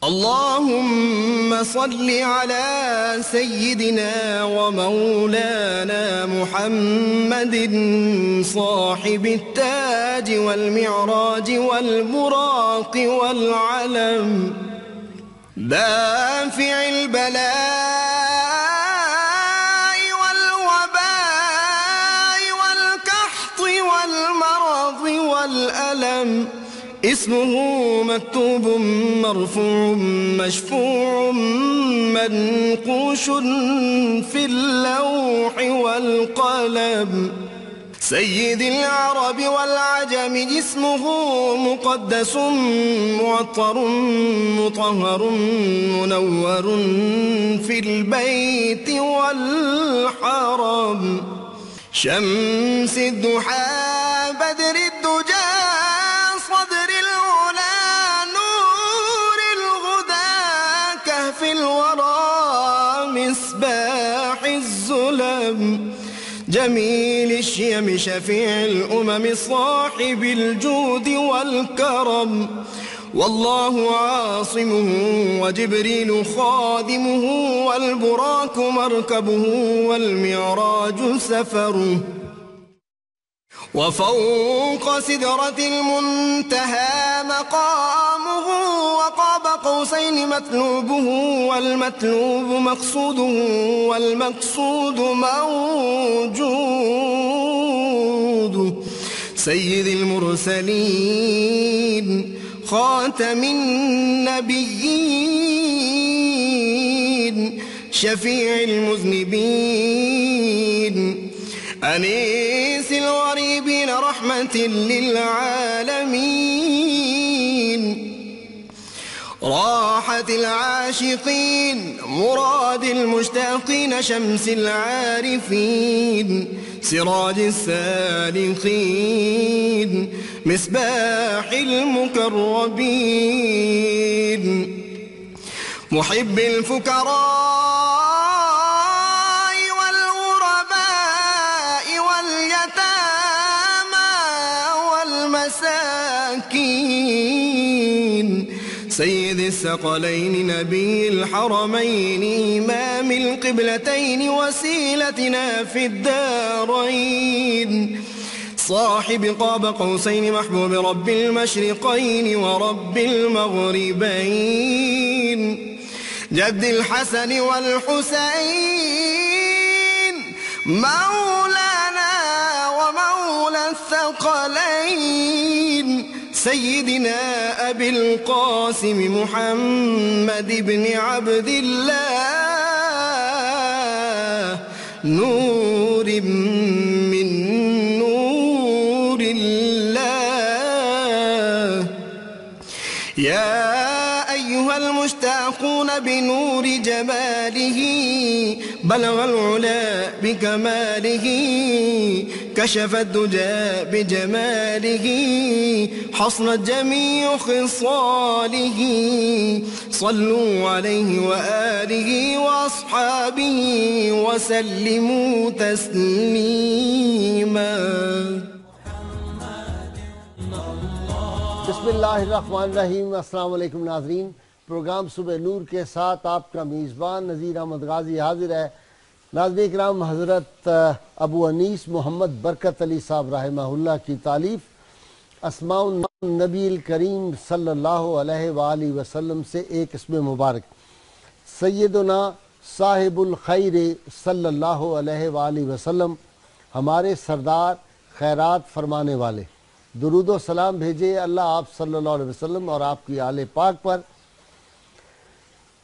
اللهم صل على سيدنا ومولانا محمد صاحب التاج والمعراج والبراق والعلم، دافع البلاء والوباء والقحط والمرض والألم، اسمه مكتوب مرفوع مشفوع منقوش في اللوح والقلم، سيد العرب والعجم، اسمه مقدس معطر مطهر منور في البيت والحرم، شمس الضحى بدر الدجى صدر العلا نور الغدى كهف الورى مصباح الظلم، جميل الشيم شفيع الأمم صاحب الجود والكرم، والله عاصمه وجبريل خادمه والبراك مركبه والمعراج سفره، وفوق سدرة المنتهى مقامه، وقاب قوسين مطلوبه والمطلوب مقصوده والمقصود موجود، سيد المرسلين خاتم النبيين شفيع المذنبين أنيس الغريبين رحمة للعالمين، راحة العاشقين مراد المشتاقين شمس العارفين سراج السالكين مصباح المقربين، محب الفقراء سيد الثقلين نبي الحرمين إمام القبلتين وسيلتنا في الدارين، صاحب قاب قوسين محبوب رب المشرقين ورب المغربين، جد الحسن والحسين مولانا ومولى الثقلين، سيدنا أبي القاسم محمد بن عبد الله نور من نور الله، يا أيها المشتاقون بنور جماله بلغ العلا بكماله، كشف الدجى بجماله حصنت جميع خصاله، صلوا عليه وآله وأصحابه وسلموا تسليما. بسم اللہ الرحمن الرحیم. السلام علیکم ناظرین. پروگرام صبح نور کے ساتھ آپ کا میزبان نذیر احمد غازی حاضر ہے. ناظرین کرام، حضرت ابو انیس محمد برکت علی صاحب رحمہ اللہ کی تالیف اسماء النبی الکریم صلی اللہ علیہ وآلہ وسلم سے ایک اسم مبارک سیدنا صاحب الخیر صلی اللہ علیہ وآلہ وسلم، ہمارے سردار خیرات فرمانے والے. درود و سلام بھیجے اللہ آپ صلی اللہ علیہ وسلم اور آپ کی آل پاک پر.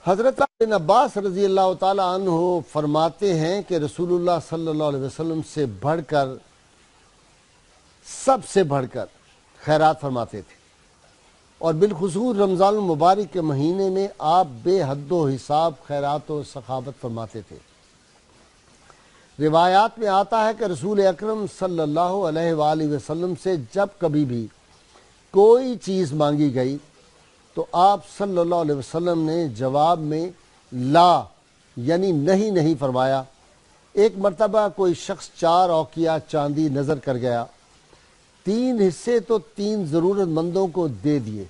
حضرت ابن عباس رضی اللہ تعالیٰ عنہ فرماتے ہیں کہ رسول اللہ صلی اللہ علیہ وسلم سے بڑھ کر، سب سے بڑھ کر خیرات فرماتے تھے، اور بالخصوص رمضان المبارک کے مہینے میں آپ بے حد و حساب خیرات و سخاوت فرماتے تھے. روایات میں آتا ہے کہ رسول اکرم صلی اللہ علیہ وآلہ وسلم سے جب کبھی بھی کوئی چیز مانگی گئی تو آپ صلی اللہ علیہ وسلم نے جواب میں لا یعنی نہیں فرمایا. ایک مرتبہ کوئی شخص 4 اوقیہ چاندی نظر کر گیا، 3 حصے تو 3 ضرورت مندوں کو دے دیے.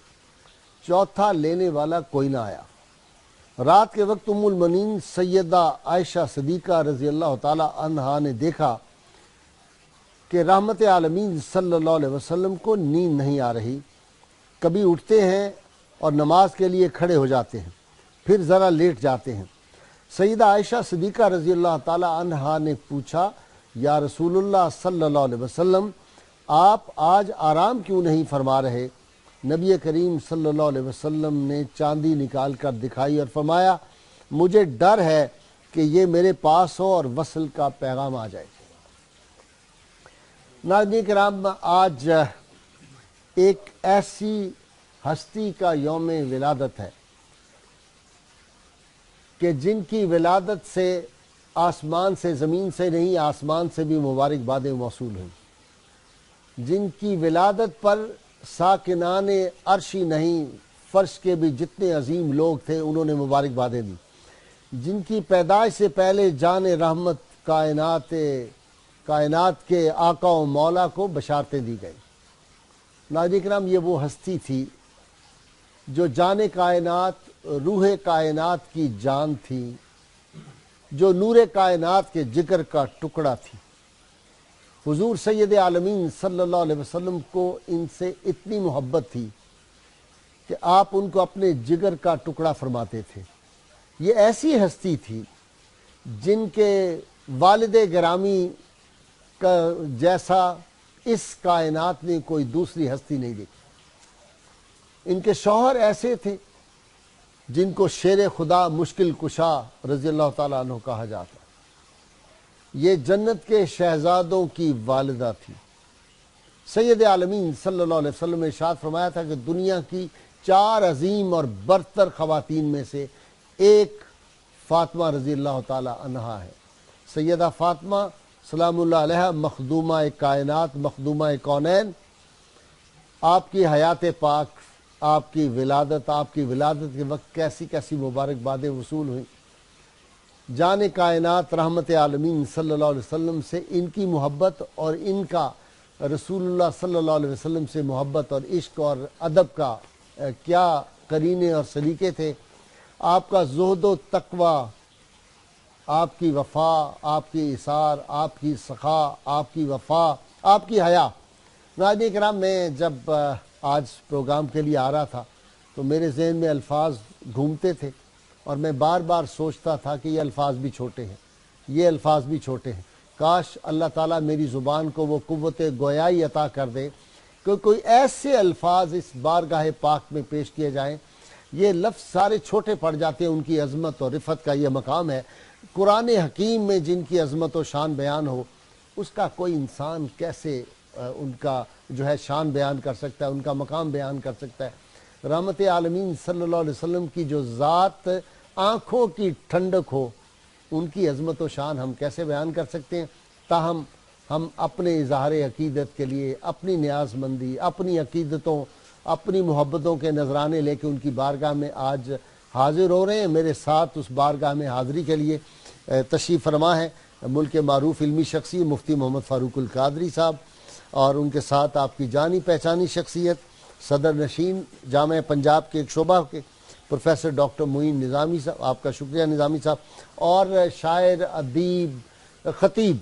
چوتھا لینے والا کوئی نہ آیا۔ رات کے وقت ام المؤمنین سیدہ عائشہ صدیقہ رضی اللہ تعالی عنہا نے دیکھا کہ رحمت عالمین صلی اللہ علیہ وسلم کو نیند نہیں آ رہی، کبھی اٹھتے ہیں اور نماز کے لیے کھڑے ہو جاتے ہیں، پھر ذرا لیٹ جاتے ہیں۔ سیدہ عائشہ صدیقہ رضی اللہ تعالی عنہا نے پوچھا، یا رسول اللہ صلی اللہ علیہ وسلم، آپ آج آرام کیوں نہیں فرما رہے؟ نبی کریم صلی اللہ علیہ وسلم نے چاندی نکال کر دکھائی اور فرمایا، مجھے ڈر ہے کہ یہ میرے پاس ہو اور وصل کا پیغام آ جائے۔ ناظرین کرام، آج ایک ایسی ہستی کا یوم ولادت ہے کہ جن کی ولادت سے آسمان سے، زمین سے نہیں، آسمان سے بھی مبارکبادیں موصول ہوئیں، جن کی ولادت پر ساکنان عرشی نہیں، فرش کے بھی جتنے عظیم لوگ تھے انہوں نے مبارکبادیں دی، جن کی پیدائش سے پہلے جان رحمت کائنات کے آقا و مولا کو بشارتیں دی گئی۔ ناظرین کرام، یہ وہ ہستی تھی جو جان کائنات، روح کائنات کی جان تھی، جو نور کائنات کے جگر کا ٹکڑا تھی۔ حضور سید عالمین صلی اللہ علیہ وسلم کو ان سے اتنی محبت تھی کہ آپ ان کو اپنے جگر کا ٹکڑا فرماتے تھے۔ یہ ایسی ہستی تھی جن کے والد گرامی کا جیسا اس کائنات نے کوئی دوسری ہستی نہیں دیکھی۔ ان کے شوہر ایسے تھے جن کو شیر خدا مشکل کشا رضی اللہ تعالیٰ عنہ کہا جاتا۔ یہ جنت کے شہزادوں کی والدہ تھی۔ سید عالمین صلی اللہ علیہ وسلم نے ارشاد فرمایا تھا کہ دنیا کی 4 عظیم اور برتر خواتین میں سے ایک فاطمہ رضی اللہ تعالی عنہا ہے۔ سیدہ فاطمہ سلام اللہ علیہ مخدومہ کائنات، مخدومہ کونین، آپ کی حیات پاک، آپ کی ولادت کے وقت کیسی کیسی مبارکبادیں وصول ہوئیں۔ جان کائنات رحمت عالمین صلی اللہ علیہ وسلم سے ان کی محبت اور ان کا رسول اللہ صلی اللہ علیہ وسلم سے محبت اور عشق اور ادب کا کیا قرینے اور سلیقے تھے۔ آپ کا زہد و تقوی، آپ کی وفا، آپ کی اثار، آپ کی سخا، آپ کی وفا، آپ کی حیا۔ ناظرین کرام، میں جب آج پروگرام کے لیے آ رہا تھا تو میرے ذہن میں الفاظ گھومتے تھے اور میں بار بار سوچتا تھا کہ یہ الفاظ بھی چھوٹے ہیں، یہ الفاظ بھی چھوٹے ہیں۔ کاش اللہ تعالیٰ میری زبان کو وہ قوت گویائی عطا کر دے کہ کوئی ایسے الفاظ اس بارگاہ پاک میں پیش کیے جائیں۔ یہ لفظ سارے چھوٹے پڑ جاتے ہیں، ان کی عظمت اور رفعت کا یہ مقام ہے۔ قرآن حکیم میں جن کی عظمت و شان بیان ہو، اس کا کوئی انسان کیسے ان کا جو ہے شان بیان کر سکتا ہے، ان کا مقام بیان کر سکتا ہے۔ رحمت عالمین صلی اللہ علیہ وسلم کی جو ذات آنکھوں کی ٹھنڈک ہو، ان کی عظمت و شان ہم کیسے بیان کر سکتے ہیں؟ تاہم ہم اپنے اظہار عقیدت کے لیے، اپنی نیاز مندی، اپنی عقیدتوں، اپنی محبتوں کے نذرانے لے کے ان کی بارگاہ میں آج حاضر ہو رہے ہیں۔ میرے ساتھ اس بارگاہ میں حاضری کے لیے تشریف فرما ہے ملک کے معروف علمی شخصی مفتی محمد فاروق القادری صاحب، اور ان کے ساتھ آپ کی جانی پہچانی شخصیت صدر نشین جامعہ پنجاب کے ایک شعبہ کے پروفیسر ڈاکٹر معین نظامی صاحب، آپ کا شکریہ نظامی صاحب، اور شاعر، ادیب، خطیب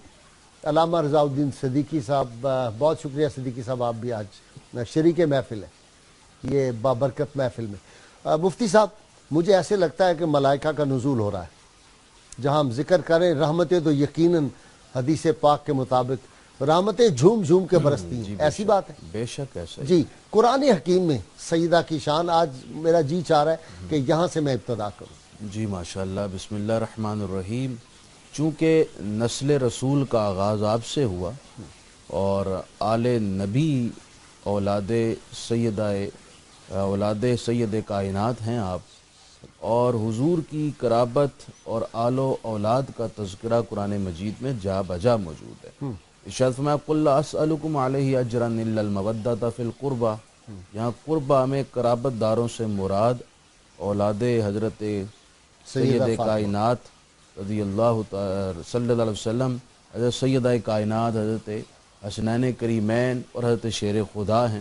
علامہ رضا الدین صدیقی صاحب۔ بہت شکریہ صدیقی صاحب، آپ بھی آج شریک محفل ہیں یہ بابرکت محفل میں۔ مفتی صاحب، مجھے ایسے لگتا ہے کہ ملائکہ کا نزول ہو رہا ہے۔ جہاں ہم ذکر کریں رحمتیں تو یقیناً حدیث پاک کے مطابق رحمتیں جھوم جھوم کے برستی ہیں، ایسی بات ہے؟ بے شک ایسا جی، قرآن حکیم میں سیدہ کی شان، آج میرا جی چاہ رہا ہے کہ یہاں سے میں ابتدا کروں۔ جی ماشاءاللہ، بسم اللہ الرحمن الرحیم۔ چونکہ نسل رسول کا آغاز آپ سے ہوا اور آل نبی اولاد سید کائنات ہیں آپ، اور حضور کی قرابت اور آل و اولاد کا تذکرہ قرآن مجید میں جا بجا موجود ہے۔ ارشاد فرمایا قل لا اسألکم علیہ اجرا الا المودۃ فی القربہ۔ یہاں قربہ میں قرابت داروں سے مراد اولاد حضرت سید کائنات رضی اللہ تعالی صلی اللہ علیہ وسلم، حضرت سیدہ کائنات حضرت حسنین کریمین اور حضرت شیر خدا ہیں۔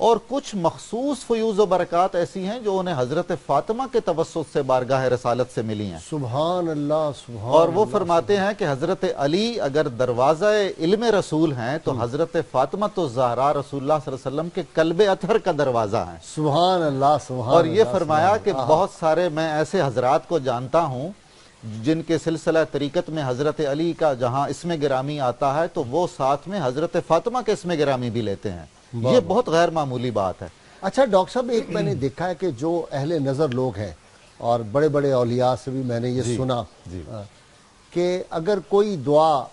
اور کچھ مخصوص فیوز و برکات ایسی ہیں جو انہیں حضرت فاطمہ کے توسط سے بارگاہ رسالت سے ملی ہیں. سبحان اللہ سبحان اور وہ فرماتے ہیں کہ حضرت علی اگر دروازہ علم رسول ہیں تو حضرت فاطمہ تو زہرا رسول اللہ صلی اللہ علیہ وسلم کے قلب اطہر کا دروازہ ہیں. سبحان اللہ سبحان اور یہ اللہ فرمایا سبحان کہ اللہ. بہت سارے میں ایسے حضرات کو جانتا ہوں جن کے سلسلہ طریقت میں حضرت علی کا جہاں اسم گرامی آتا ہے تو وہ ساتھ میں حضرت فاطمہ کے اسم گرامی بھی لیتے ہیں. یہ بہت غیر معمولی بات ہے. اچھا ڈاکٹر صاحب، ایک میں نے دیکھا ہے کہ جو اہل نظر لوگ ہیں اور بڑے بڑے اولیاء سے بھی میں نے یہ سنا کہ اگر کوئی دعا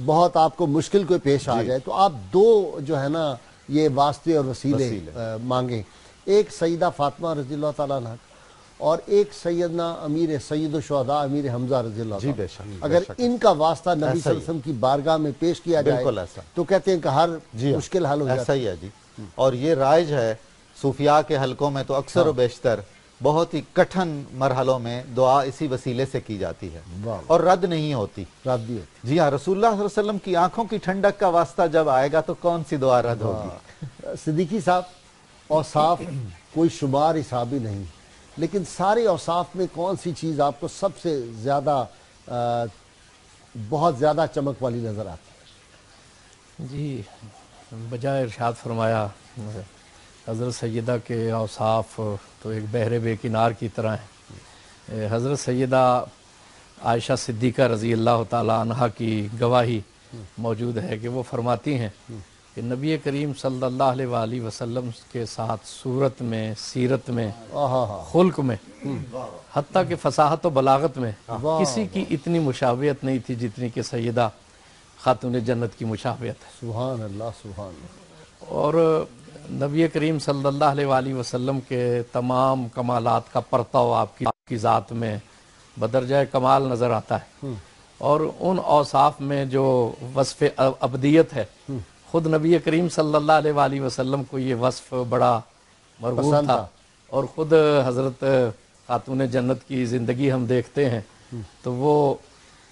بہت آپ کو مشکل کوئی پیش آ جائے تو آپ دو جو ہے نا یہ واسطے اور وسیلے مانگیں، ایک سیدہ فاطمہ رضی اللہ تعالیٰ عنہ اور ایک سیدنا امیر سید الشہداء امیر حمزہ رضی اللہ جی تعالیٰ. بے شک اگر ان کا واسطہ نبی صلی اللہ علیہ وسلم کی بارگاہ میں پیش کیا جائے بالکل ایسا تو کہتے ہیں کہ ہر مشکل حل ہو جاتا ہے. ایسا ہی ہے جی. اور یہ رائج ہے صوفیاء کے حلقوں میں تو اکثر و بیشتر بہت ہی کٹھن مرحلوں میں دعا اسی وسیلے سے کی جاتی ہے اور رد نہیں ہوتی. رات بھی ہوتی. جی ہاں، رسول اللہ صلی اللہ علیہ وسلم کی آنکھوں کی ٹھنڈک کا واسطہ جب آئے گا تو کون سی دعا رد ہوگی. صدیقی صاحب، اوصاف کوئی شمار حساب ہی نہیں، لیکن سارے اوصاف میں کون سی چیز آپ کو سب سے زیادہ بہت زیادہ چمک والی نظر آتی ہے؟ جی، بجائے ارشاد فرمایا حضرت سیدہ کے اوصاف تو ایک بحر بے کنار کی طرح ہیں. حضرت سیدہ عائشہ صدیقہ رضی اللہ تعالی عنہا کی گواہی موجود ہے کہ وہ فرماتی ہیں کہ نبی کریم صلی اللہ علیہ وآلہ وسلم کے ساتھ صورت میں، سیرت میں، خلق میں، حتیٰ کہ فصاحت و بلاغت میں کسی کی اتنی مشابہت نہیں تھی جتنی کہ سیدہ خاتون جنت کی مشابہت ہے. سبحان اللہ سبحان اللہ. اور نبی کریم صلی اللہ علیہ وآلہ وسلم کے تمام کمالات کا پرتاؤ آپ کی ذات میں بدرجہ کمال نظر آتا ہے. اور ان اوصاف میں جو وصف ابدیت ہے، خود نبی کریم صلی اللہ علیہ وآلہ وسلم کو یہ وصف بڑا مرغوب تھا. اور خود حضرت خاتون جنت کی زندگی ہم دیکھتے ہیں تو وہ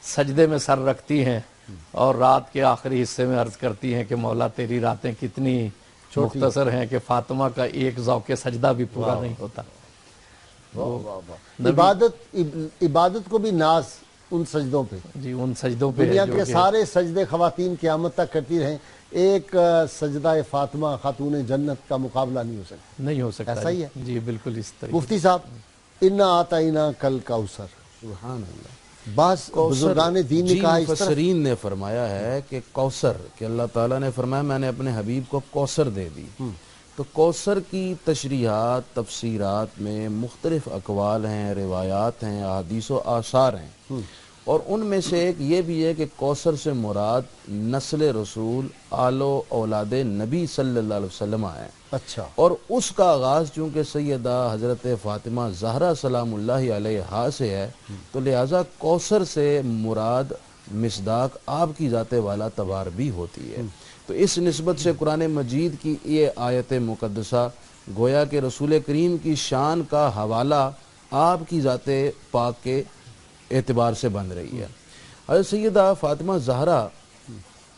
سجدے میں سر رکھتی ہیں اور رات کے آخری حصے میں عرض کرتی ہیں کہ مولا تیری راتیں کتنی مختصر ہیں کہ فاطمہ کا ایک ذوق سجدہ بھی پورا نہیں ہوتا. عبادت کو بھی ناز ان سجدوں پہ. جی، ان سجدوں پہ دنیا کے سارے سجدے خواتین قیامت تک کرتی رہیں، ایک سجدہ فاطمہ خاتون جنت کا مقابلہ نہیں ہو سکتا. ایسا ہی ہے. جی بالکل اس طرح. مفتی صاحب، انا آتینا کل کوثر، سبحان اللہ. بعض بزرگان دین نے کہا اس طرح مفسرین نے فرمایا ہے کہ کوثر، کہ اللہ تعالیٰ نے فرمایا میں نے اپنے حبیب کو کوثر دے دی. تو کوثر کی تشریحات تفسیرات میں مختلف اقوال ہیں، روایات ہیں، احادیث و آثار ہیں. اور ان میں سے ایک یہ بھی ہے کہ کوثر سے مراد نسل رسول آل و اولاد نبی صلی اللہ علیہ وسلم آئے. اچھا. اور اس کا آغاز چونکہ سیدہ حضرت فاطمہ زہرا سلام اللہ علیہا سے ہے تو لہٰذا کوثر سے مراد مصداق آپ کی ذات والا تبار بھی ہوتی ہے. تو اس نسبت سے قرآن مجید کی یہ آیت مقدسہ گویا کہ رسول کریم کی شان کا حوالہ آپ کی ذات پاک کے اعتبار سے بن رہی ہے. حضرت سیدہ فاطمہ زہرا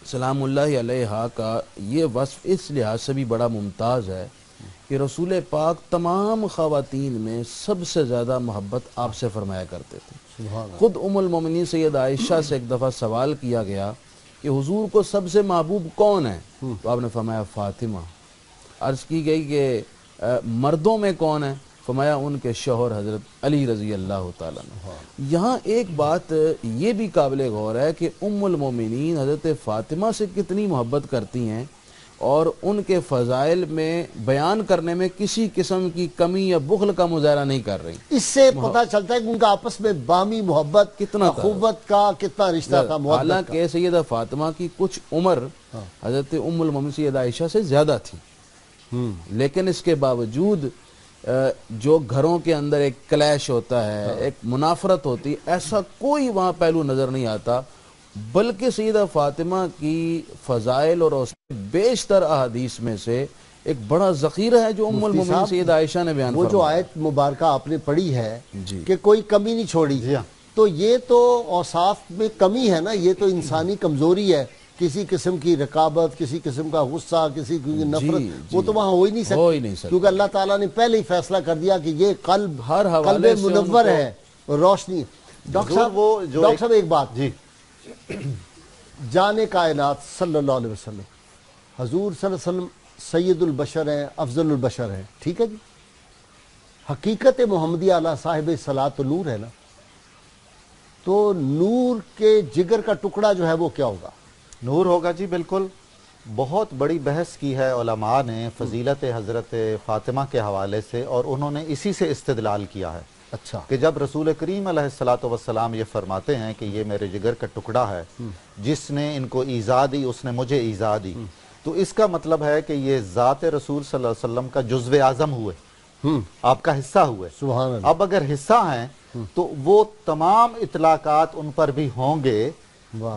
سلام اللہ علیہا کا یہ وصف اس لحاظ سے بھی بڑا ممتاز ہے کہ رسول پاک تمام خواتین میں سب سے زیادہ محبت آپ سے فرمایا کرتے تھے. خود ام المومنین سیدہ عائشہ سے ایک دفعہ سوال کیا گیا کہ حضور کو سب سے محبوب کون ہے؟ تو آپ نے فرمایا فاطمہ. عرض کی گئی کہ مردوں میں کون ہے؟ فرمایا ان کے شوہر حضرت علی رضی اللہ تعالیٰ عنہ. یہاں ایک بات یہ بھی قابل غور ہے کہ ام المومنین حضرت فاطمہ سے کتنی محبت کرتی ہیں اور ان کے فضائل میں بیان کرنے میں کسی قسم کی کمی یا بخل کا مظاہرہ نہیں کر رہی. اس سے پتہ چلتا ہے کہ ان کا آپس میں باہمی محبت کتنا اخوت کا کتنا رشتہ تھا. حالانکہ سیدہ فاطمہ کی کچھ عمر حضرت ام المومنین سیدہ عائشہ سے زیادہ تھی، لیکن اس کے باوجود جو گھروں کے اندر ایک کلیش ہوتا ہے، ایک منافرت ہوتی، ایسا کوئی وہاں پہلو نظر نہیں آتا. بلکہ سیدہ فاطمہ کی فضائل اور بیشتر احادیث میں سے ایک بڑا ذخیرہ ہے جو ام المومنین سیدہ عائشہ نے بیان فرمایا. وہ جو آیت مبارکہ آپ نے پڑھی ہے کہ کوئی کمی نہیں چھوڑی، تو یہ تو اوصاف میں کمی ہے نا، یہ تو انسانی کمزوری ہے کسی قسم کی رقابت، کسی قسم کا غصہ، کسی کی نفرت، وہ تو وہاں ہو ہی نہیں سکتی، کیونکہ اللہ تعالیٰ نے پہلے ہی فیصلہ کر دیا کہ یہ قلب قلب منور ہے، روشنی۔ ڈاکٹر صاحب ایک بات، جی، جان کائنات صلی اللہ علیہ وسلم، حضور صلی اللہ علیہ وسلم سید البشر ہیں، افضل البشر ہیں، ٹھیک ہے جی، حقیقت محمدیہ علیہ صاحب صلاۃ نور ہے نا، تو نور کے جگر کا ٹکڑا جو ہے وہ کیا ہوگا؟ نور ہوگا جی، بالکل۔ بہت بڑی بحث کی ہے علماء نے فضیلت حضرت فاطمہ کے حوالے سے، اور انہوں نے اسی سے استدلال کیا ہے اچھا کہ جب رسول کریم علیہ السلام یہ فرماتے ہیں کہ یہ میرے جگر کا ٹکڑا ہے، جس نے ان کو ایذا دی اس نے مجھے ایذا دی، تو اس کا مطلب ہے کہ یہ ذات رسول صلی اللہ علیہ وسلم کا جزو اعظم ہوئے، آپ کا حصہ ہوئے۔ سبحان اللہ۔ اب اگر حصہ ہیں تو وہ تمام اطلاقات ان پر بھی ہوں گے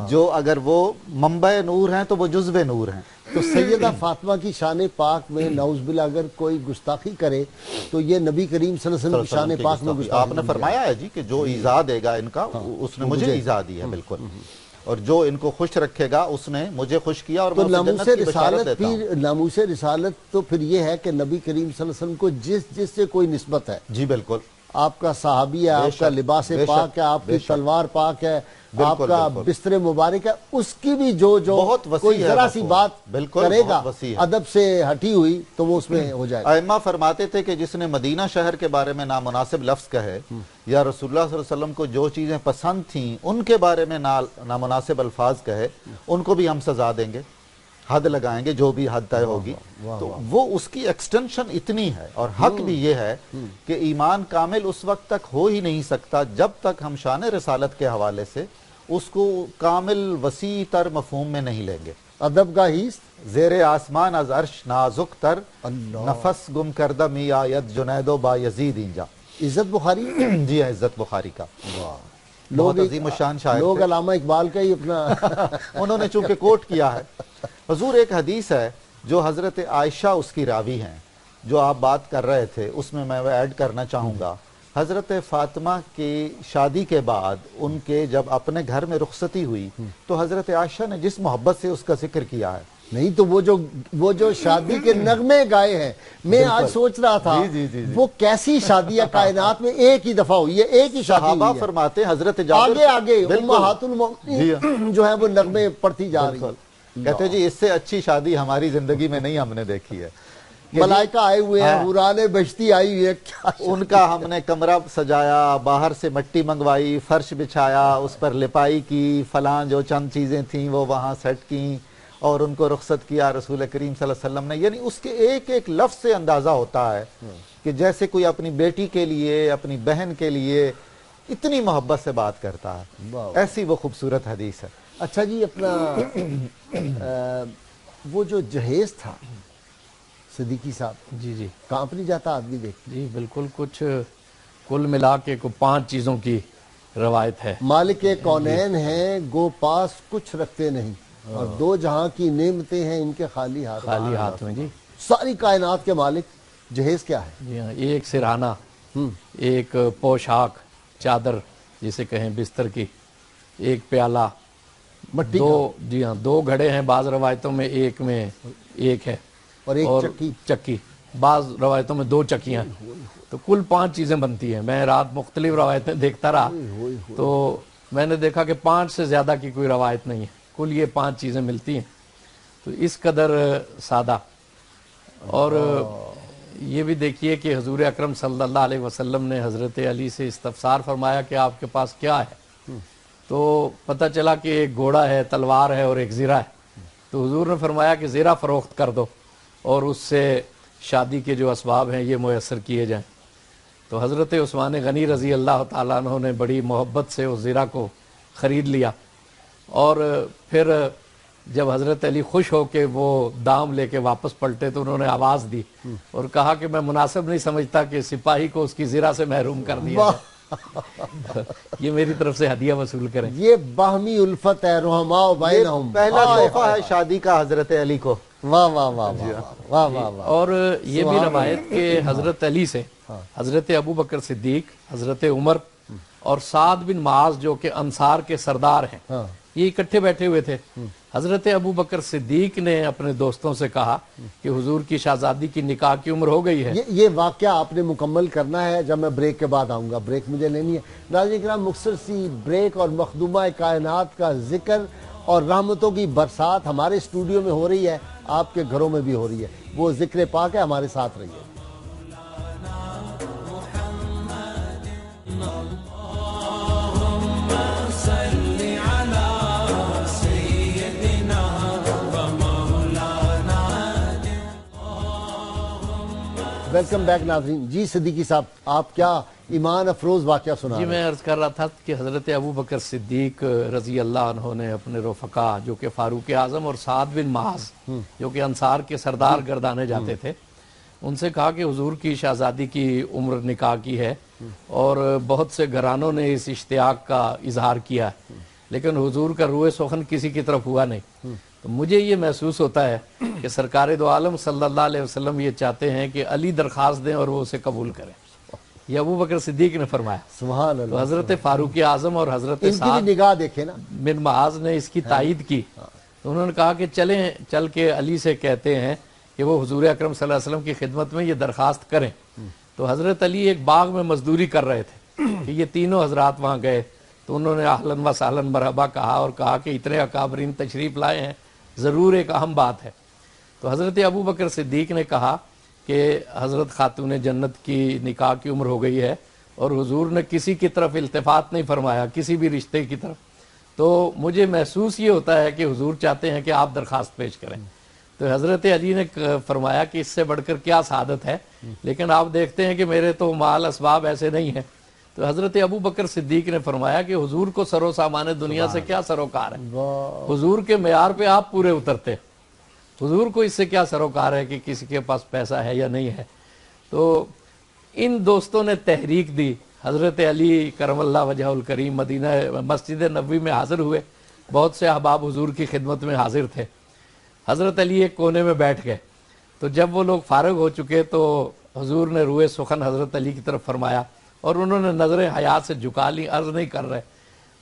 جو اگر وہ منبع نور ہیں تو وہ جزو نور ہیں۔ تو سیدہ فاطمہ کی شان پاک میں نعوذ باللہ اگر کوئی گستاخی کرے تو یہ نبی کریم صلی اللہ علیہ وسلم کی شان پاک میں گستاخی۔ آپ نے فرمایا ہے جی کہ جو ایذا دے گا ان کا اس نے مجھے ایذا دی ہے، بالکل، اور جو ان کو خوش رکھے گا اس نے مجھے خوش کیا، اور تو میں ناموس جنت کی بشارت دیتا ہوں۔ رسالت، ناموس رسالت تو پھر یہ ہے کہ نبی کریم صلی اللہ علیہ وسلم کو جس سے کوئی نسبت ہے، جی بالکل، آپ کا صحابی ہے، آپ کا لباس پاک ہے، آپ کی تلوار پاک ہے، آپ کا بستر مبارک ہے، اس کی بھی جو کوئی ذرا سی بات کرے گا ادب سے ہٹی ہوئی تو وہ اس میں ہو جائے گا۔ ائمہ فرماتے تھے کہ جس نے مدینہ شہر کے بارے میں نامناسب لفظ کہے یا رسول اللہ صلی اللہ علیہ وسلم کو جو چیزیں پسند تھیں ان کے بارے میں نامناسب الفاظ کہے، ان کو بھی ہم سزا دیں گے، حد لگائیں گے، جو بھی حد طے ہوگی۔ تو وہ اس کی ایکسٹینشن اتنی ہے، اور حق بھی یہ ہے کہ ایمان کامل اس وقت تک ہو ہی نہیں سکتا جب تک ہم شان رسالت کے حوالے سے اس کو کامل وسیع تر مفہوم میں نہیں لیں گے۔ ادب کا ہی زیر آسمان از عرش نازک تر، نفس گم کردہ می آید جنید و با یزید اینجا۔ عزت بخاری جی، عزت بخاری کا بہت عظیم الشان شاعر تھے۔ لوگ علامہ اقبال کا ہی اپنا انہوں نے چونکہ کوٹ کیا ہے۔ حضور ایک حدیث ہے جو حضرت عائشہ اس کی راوی ہیں، جو آپ بات کر رہے تھے، اس میں ایڈ کرنا چاہوں گا۔ حضرت فاطمہ کی شادی کے بعد ان کے جب اپنے گھر میں رخصتی ہوئی تو حضرت عائشہ نے جس محبت سے اس کا ذکر کیا ہے، نہیں تو وہ جو شادی کے نغمے گائے ہیں، میں آج سوچ رہا تھا وہ کیسی شادی ہے کائنات میں ایک ہی دفعہ ہوئی ہے، ایک ہی شادی صحابہ ہوئی ہے، فرماتے ہیں حضرت جابر آگے امہات المؤمنین جو ہے وہ نغمے پڑھتی جا رہی ہیں، کہتے جی اس سے اچھی شادی ہماری زندگی میں نہیں ہم نے دیکھی ہے۔ ملائکہ آئے ہوئے ہیں، حوران بشتی آئی ہوئی ہے، ان کا ہم نے کمرہ سجایا، باہر سے مٹی منگوائی، فرش بچھایا، اس پر لپائی کی، فلاں جو چند چیزیں تھیں وہ وہاں سیٹ کی، اور ان کو رخصت کیا رسول کریم صلی اللہ علیہ وسلم نے۔ یعنی اس کے ایک ایک لفظ سے اندازہ ہوتا ہے کہ جیسے کوئی اپنی بیٹی کے لیے، اپنی بہن کے لیے اتنی محبت سے بات کرتا ہے، ایسی وہ خوبصورت حدیث ہے۔ اچھا جی، اپنا وہ جو جہیز تھا صدیقی صاحب، جی کانپ نہیں جاتا آدمی دیکھ؟ جی بالکل، کچھ کل ملا کے 5 چیزوں کی روایت ہے۔ مالک کونین ہیں گو پاس کچھ رکھتے نہیں، اور 2 جہاں کی نعمتیں ہیں ان کے خالی ہاتھ میں۔ جی ساری کائنات کے مالک۔ جہیز کیا ہے؟ جی ہاں، ایک سرہانہ، ایک پوشاک، چادر جسے کہیں بستر کی، ایک پیالہ، مٹی جی ہاں 2 گھڑے ہیں، بعض روایتوں میں ایک ہے، اور ایک چکی، بعض روایتوں میں 2 چکیاں، تو کل 5 چیزیں بنتی ہیں۔ میں رات مختلف روایتیں دیکھتا رہا تو میں نے دیکھا کہ 5 سے زیادہ کی کوئی روایت نہیں ہے، کل یہ 5 چیزیں ملتی ہیں، تو اس قدر سادہ۔ اور یہ بھی دیکھیے کہ حضور اکرم صلی اللہ علیہ وسلم نے حضرت علی سے استفسار فرمایا کہ آپ کے پاس کیا ہے، تو پتہ چلا کہ ایک گھوڑا ہے، تلوار ہے اور ایک زرہ ہے، تو حضور نے فرمایا کہ زرہ فروخت کر دو اور اس سے شادی کے جو اسباب ہیں یہ میسر کیے جائیں۔ تو حضرت عثمان غنی رضی اللہ تعالیٰ عنہ نے بڑی محبت سے اس زرہ کو خرید لیا، اور پھر جب حضرت علی خوش ہو کے وہ دام لے کے واپس پلٹے تو انہوں نے آواز دی اور کہا کہ میں مناسب نہیں سمجھتا کہ سپاہی کو اس کی زرہ سے محروم کر دیا جائے، یہ میری طرف سے ہدیہ وصول کریں۔ یہ باہمی الفت ہے، رحماء بینہم، پہلا تحفہ ہے شادی کا حضرت علی کو۔ واہ واہ واہ واہ واہ واہ۔ اور یہ بھی روایت کہ حضرت علی سے حضرت ابو بکر صدیق، حضرت عمر اور سعد بن معاذ جو کہ انصار کے سردار ہیں، یہ اکٹھے بیٹھے ہوئے تھے، حضرت ابو بکر صدیق نے اپنے دوستوں سے کہا کہ حضور کی شہزادی کی نکاح کی عمر ہو گئی ہے. یہ واقعہ آپ نے مکمل کرنا ہے جب میں بریک کے بعد آؤں گا. بریک مجھے لینی ہے. ناظرین کرام، مختصر سی بریک اور مخدومہ کائنات کا ذکر اور رحمتوں کی برسات ہمارے اسٹوڈیو میں ہو رہی ہے، آپ کے گھروں میں بھی ہو رہی ہے. وہ ذکر پاک ہے، ہمارے ساتھ رہیے. ویلکم بیک ناظرین. جی صدیقی صاحب، آپ کیا ایمان افروز واقعہ سنا؟ جی میں عرض کر رہا تھا کہ حضرت ابو بکر صدیق رضی اللہ عنہ نے اپنے رفقا جو کہ فاروق اعظم اور سعد بن معاذ جو کہ انصار کے سردار گردانے جاتے تھے، ان سے کہا کہ حضور کی شہزادی کی عمر نکاح کی ہے اور بہت سے گھرانوں نے اس اشتیاق کا اظہار کیا ہے، لیکن حضور کا روئے سخن کسی کی طرف ہوا نہیں. تو مجھے یہ محسوس ہوتا ہے کہ سرکار دو عالم صلی اللہ علیہ وسلم یہ چاہتے ہیں کہ علی درخواست دیں اور وہ اسے قبول کریں. یہ ابو بکر صدیق نے فرمایا. سبحان اللہ. تو حضرت فاروق اعظم اور حضرت ان کی بھی نگاہ دیکھیں نا. بن معاذ نے اس کی تائید کی. تو انہوں نے کہا کہ چل کے علی سے کہتے ہیں کہ وہ حضور اکرم صلی اللہ علیہ وسلم کی خدمت میں یہ درخواست کریں. تو حضرت علی ایک باغ میں مزدوری کر رہے تھے کہ یہ تینوں حضرات وہاں گئے. تو انہوں نے اہلاً و سہلاً مرحبا کہا اور کہا کہ اتنے اکابرین تشریف لائے ہیں، ضرور ایک اہم بات ہے. تو حضرت ابو بکر صدیق نے کہا کہ حضرت خاتون جنت کی نکاح کی عمر ہو گئی ہے اور حضور نے کسی کی طرف التفات نہیں فرمایا، کسی بھی رشتے کی طرف. تو مجھے محسوس یہ ہوتا ہے کہ حضور چاہتے ہیں کہ آپ درخواست پیش کریں. تو حضرت علی نے فرمایا کہ اس سے بڑھ کر کیا سعادت ہے، لیکن آپ دیکھتے ہیں کہ میرے تو مال اسباب ایسے نہیں ہیں. تو حضرت ابو بکر صدیق نے فرمایا کہ حضور کو سر و سامان دنیا سے کیا سروکار ہے، حضور کے معیار پہ آپ پورے اترتے، حضور کو اس سے کیا سروکار ہے کہ کسی کے پاس پیسہ ہے یا نہیں ہے. تو ان دوستوں نے تحریک دی. حضرت علی کرم اللہ وجہ الکریم مدینہ مسجد نبوی میں حاضر ہوئے. بہت سے احباب حضور کی خدمت میں حاضر تھے. حضرت علی ایک کونے میں بیٹھ گئے. تو جب وہ لوگ فارغ ہو چکے تو حضور نے روئے سخن حضرت علی کی طرف فرمایا اور انہوں نے نظریں حیات سے جھکا لی، عرض نہیں کر رہے.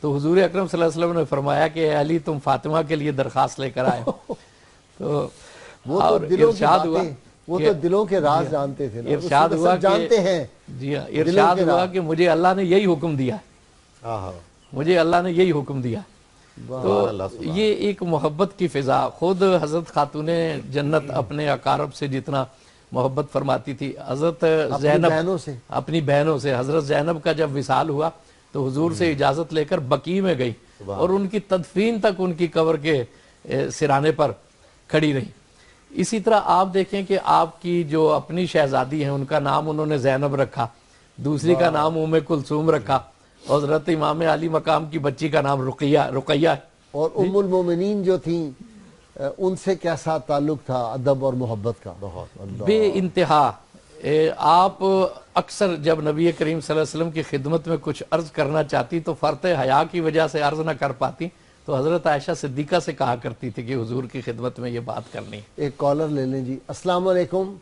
تو حضور اکرم صلی اللہ علیہ وسلم نے فرمایا کہ اے علی تم فاطمہ کے لیے درخواست لے کر آئے. تو وہ تو دلوں کی باتیں، وہ تو دلوں کے راز جانتے تھے، ارشاد ہوا جانتے ہیں. جی ہاں، ارشاد ہوا کہ مجھے اللہ نے یہی حکم دیا، مجھے اللہ نے یہی حکم دیا. تو یہ ایک محبت کی فضا. خود حضرت خاتون جنت اپنے اقارب سے جتنا محبت فرماتی تھی، حضرت زینب اپنی بہنوں سے، حضرت زینب کا جب وصال ہوا تو حضور سے اجازت لے کر بقیع میں گئی اور ان کی تدفین تک ان کی قبر کے سرانے پر کھڑی رہی. اسی طرح آپ دیکھیں کہ آپ کی جو اپنی شہزادی ہیں ان کا نام انہوں نے زینب رکھا، دوسری کا نام ام کلثوم رکھا، حضرت امام علی مقام کی بچی کا نام رقیہ ہے. اور ام المومنین جو تھیں ان سے کیسا تعلق تھا ادب اور محبت کا؟ بہت بے انتہا. آپ اکثر جب نبی کریم صلی اللہ علیہ وسلم کی خدمت میں کچھ عرض کرنا چاہتی تو فرط حیا کی وجہ سے عرض نہ کر پاتی، تو حضرت عائشہ صدیقہ سے کہا کرتی تھی کہ حضور کی خدمت میں یہ بات کرنی ہے. ایک کالر لے لیں جی. السلام علیکم.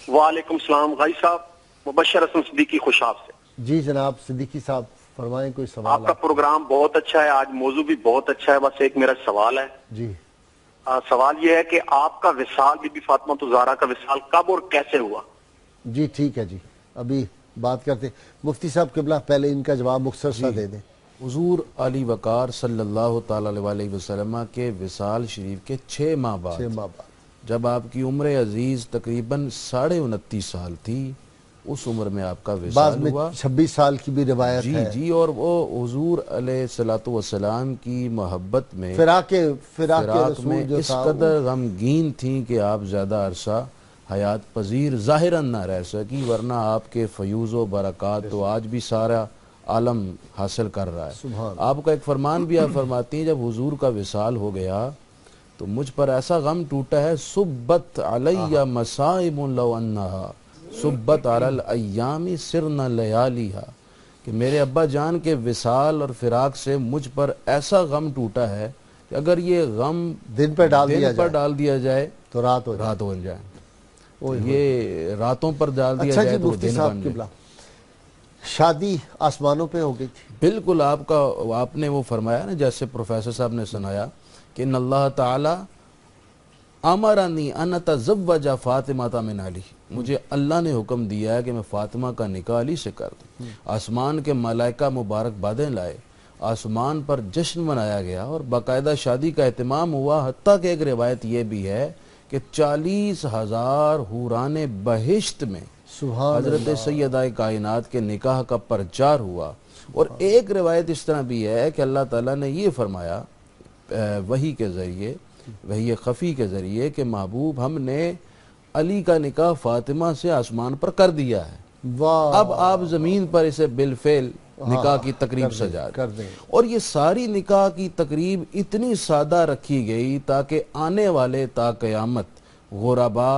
وعلیکم السلام. غائی صاحب مبشر حسن صدیقی خوشاب سے. جی جناب صدیقی صاحب فرمائیں کوئی سوال. آپ کا پروگرام بہت اچھا ہے، آج موضوع بھی بہت اچھا ہے. بس ایک میرا سوال ہے. جی سوال یہ ہے کہ آپ کا وصال بی بی فاطمہ الزہرا کا وصال کب اور کیسے ہوا؟ جی ٹھیک ہے جی، ابھی بات کرتے. مفتی صاحب قبلہ پہلے ان کا جواب مختصر سا دے دیں. حضور علی وقار صلی اللہ تعالی علیہ وسلم کے وصال شریف کے 6 ماہ بعد جب آپ کی عمر عزیز تقریباً 29.5 سال تھی، اس عمر میں آپ کا وصال ہوا. 26 سال کی بھی روایت ہے. جی اور وہ حضور علیہ السلام کی محبت میں فراق میں اس قدر غمگین تھیں کہ آپ زیادہ عرصہ حیات پذیر ظاہراً نہ رہ سکی، ورنہ آپ کے فیوز و برکات تو آج بھی سارا عالم حاصل کر رہا ہے. آپ کا ایک فرمان بھی آپ فرماتی ہیں جب حضور کا وصال ہو گیا تو مجھ پر ایسا غم ٹوٹا ہے، سبت علیہ مصائب لو انہا سبت علی الایام سرنا لیالیہا، کہ میرے ابا جان کے وصال اور فراق سے مجھ پر ایسا غم ٹوٹا ہے کہ اگر یہ غم دن پر ڈال دیا جائے تو رات ہو جائے. یہ راتوں پر ڈال دیا جائے تو دن بن جائے. شادی آسمانوں پہ ہو گئی تھی. بالکل. آپ نے وہ فرمایا نا جیسے پروفیسر صاحب نے سنایا کہ ان اللہ تعالی امرنی ان اتزوج فاطمہ من علی، مجھے اللہ نے حکم دیا ہے کہ میں فاطمہ کا نکاح علی سے کر دوں۔ آسمان کے ملائکہ مبارک بادیں لائے، آسمان پر جشن منایا گیا اور باقاعدہ شادی کا اہتمام ہوا، حتیٰ کہ ایک روایت یہ بھی ہے کہ 40,000 حوران بہشت میں حضرت سیدہ کائنات کے نکاح کا پرچار ہوا۔ اور ایک روایت اس طرح بھی ہے کہ اللہ تعالیٰ نے یہ فرمایا وحی کے ذریعے، وحی خفی کے ذریعے، کہ محبوب ہم نے علی کا نکاح فاطمہ سے آسمان پر کر دیا ہے، اب آپ زمین پر اسے بالفعل نکاح کی تقریب سجا دیں۔ اور یہ ساری نکاح کی تقریب اتنی سادہ رکھی گئی تاکہ آنے والے تا قیامت غربا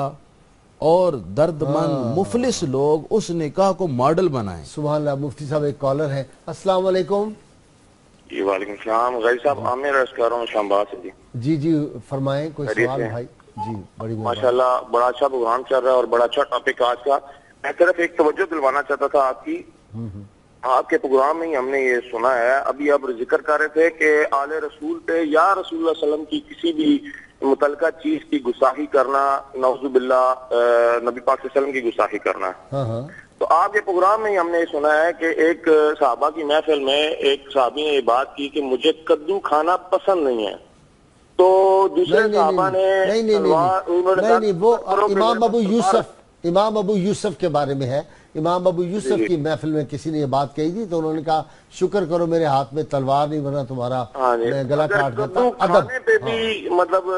اور درد مند مفلس لوگ اس نکاح کو ماڈل بنائیں۔ سبحان اللہ۔ مفتی صاحب ایک کالر ہے، السلام علیکم۔ جی وعلیکم السلام، غازی صاحب عامر عرض کر رہا ہوں اسلام آباد سے۔ جی جی فرمائیں، کوئی سوال بھائی؟ جی بڑی ماشاءاللہ بڑا اچھا پروگرام چل رہا ہے اور بڑا اچھا ٹاپک آج کا۔ میں صرف ایک توجہ دلوانا چاہتا تھا آپ کی، آپ کے پروگرام میں ہی ہم نے یہ سنا ہے، ابھی آپ ذکر کر رہے تھے کہ آل رسول پہ یا رسول اللہ صلی اللہ علیہ وسلم کی کسی بھی متعلقہ چیز کی گستاخی کرنا، نعوذ باللہ نبی پاک صلی اللہ علیہ وسلم کی گستاخی کرنا ہے۔ تو آپ کے پروگرام میں ہی ہم نے سنا ہے کہ ایک صحابہ کی محفل میں ایک صحابی نے یہ بات کی کہ مجھے کدو کھانا پسند نہیں ہے، تو دوسرے صحابہ نے نہیں، وہ امام ابو یوسف کے بارے میں ہے۔ امام ابو یوسف کی محفل میں کسی نے یہ بات کہی تھی تو انہوں نے کہا شکر کرو میرے ہاتھ میں تلوار نہیں، ورنہ تمہارا میں گلا کاٹ دیتا۔ کھانے پہ بھی مطلب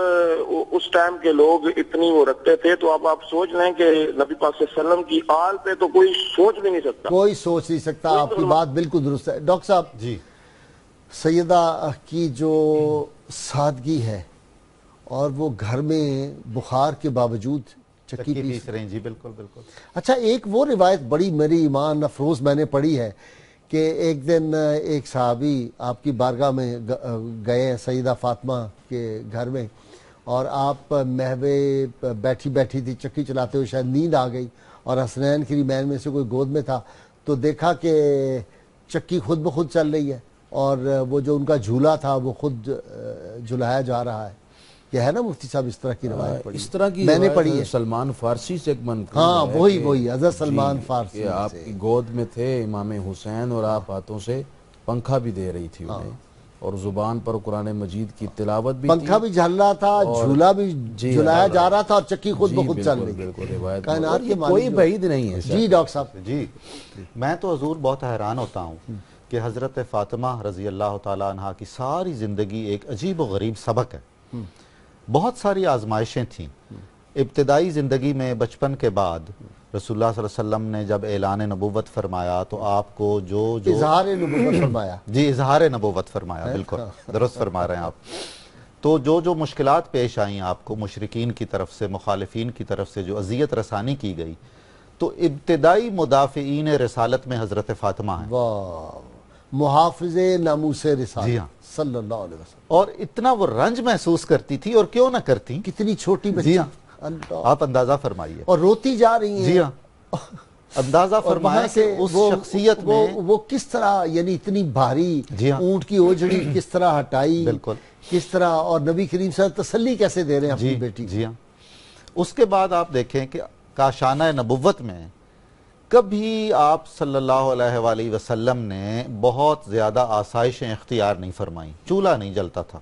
اس ٹائم کے لوگ اتنی وہ رکھتے تھے، تو اب آپ سوچ لیں کہ نبی پاک صلی اللہ علیہ وسلم کی آل پہ تو کوئی سوچ بھی نہیں سکتا، کوئی سوچ نہیں سکتا۔ آپ کی بات بالکل درست ہے ڈاکٹر صاحب۔ جی، سیدہ کی جو سادگی ہے اور وہ گھر میں بخار کے باوجود چکی پیس رہے ہیں، جی بالکل بالکل۔ اچھا، ایک وہ روایت بڑی میری ایمان افروز میں نے پڑھی ہے کہ ایک دن ایک صحابی آپ کی بارگاہ میں گئے ہیں سیدہ فاطمہ کے گھر میں، اور آپ محوے بیٹھی بیٹھی تھی چکی چلاتے ہوئے، شاید نیند آ گئی اور حسنین کی مین میں سے کوئی گود میں تھا، تو دیکھا کہ چکی خود بخود چل رہی ہے اور وہ جو ان کا جھولا تھا وہ خود جھلایا جا رہا ہے۔ یہ ہے نا مفتی صاحب اس طرح کی روایت پڑھی؟ اس طرح کی میں نے پڑھی ہے، سلمان فارسی سے ایک منقول ہاں ہے، وہی حضرت سلمان فارسی کہ آپ کی گود میں تھے امام حسین اور آپ ہاتھوں سے پنکھا بھی دے رہی تھی انہیں، اور زبان پر قرآن مجید کی تلاوت بھی، پنکھا بھی جھل رہا تھا، جھولا بھی جھلایا جا رہا تھا، اور چکی خود بخود چل رہی تھی۔ کائنات کے کوئی بعید نہیں ہے۔ جی ڈاکٹر صاحب۔ جی میں تو حضور بہت حیران ہوتا ہوں کہ حضرت فاطمہ رضی اللہ تعالیٰ عنہ کی ساری زندگی ایک عجیب و غریب سبق ہے۔ بہت ساری آزمائشیں تھیں ابتدائی زندگی میں، بچپن کے بعد رسول اللہ صلی اللہ علیہ وسلم نے جب اعلان نبوت فرمایا تو آپ کو جو اظہار نبوت فرمایا، جی اظہار نبوت فرمایا، بالکل درست فرما رہے ہیں آپ، تو جو مشکلات پیش آئیں آپ کو مشرکین کی طرف سے، مخالفین کی طرف سے جو اذیت رسانی کی گئی، تو ابتدائی مدافعین رسالت میں حضرت فاطمہ ہیں، محافظ ناموس رسالت، جی ہاں، صلی اللہ علیہ وسلم، اور اتنا وہ رنج محسوس کرتی تھی، اور کیوں نہ کرتی، کتنی چھوٹی بچی، جی ہاں، آپ اندازہ فرمائیے، اور روتی جا رہی ہیں، جی ہاں، اندازہ فرمائیں کہ اس شخصیت میں وہ کس طرح، یعنی اتنی بھاری اونٹ کی اوجڑی کس طرح ہٹائی، بالکل کس طرح، اور نبی کریم صلی اللہ علیہ وسلم تسلی کیسے دے رہے ہیں اپنی بیٹی، جی ہاں۔ اس کے بعد آپ دیکھیں کہ کاشانہ نبوت میں کبھی آپ صلی اللہ علیہ وآلہ وسلم نے بہت زیادہ آسائشیں اختیار نہیں فرمائیں، چولہا نہیں جلتا تھا،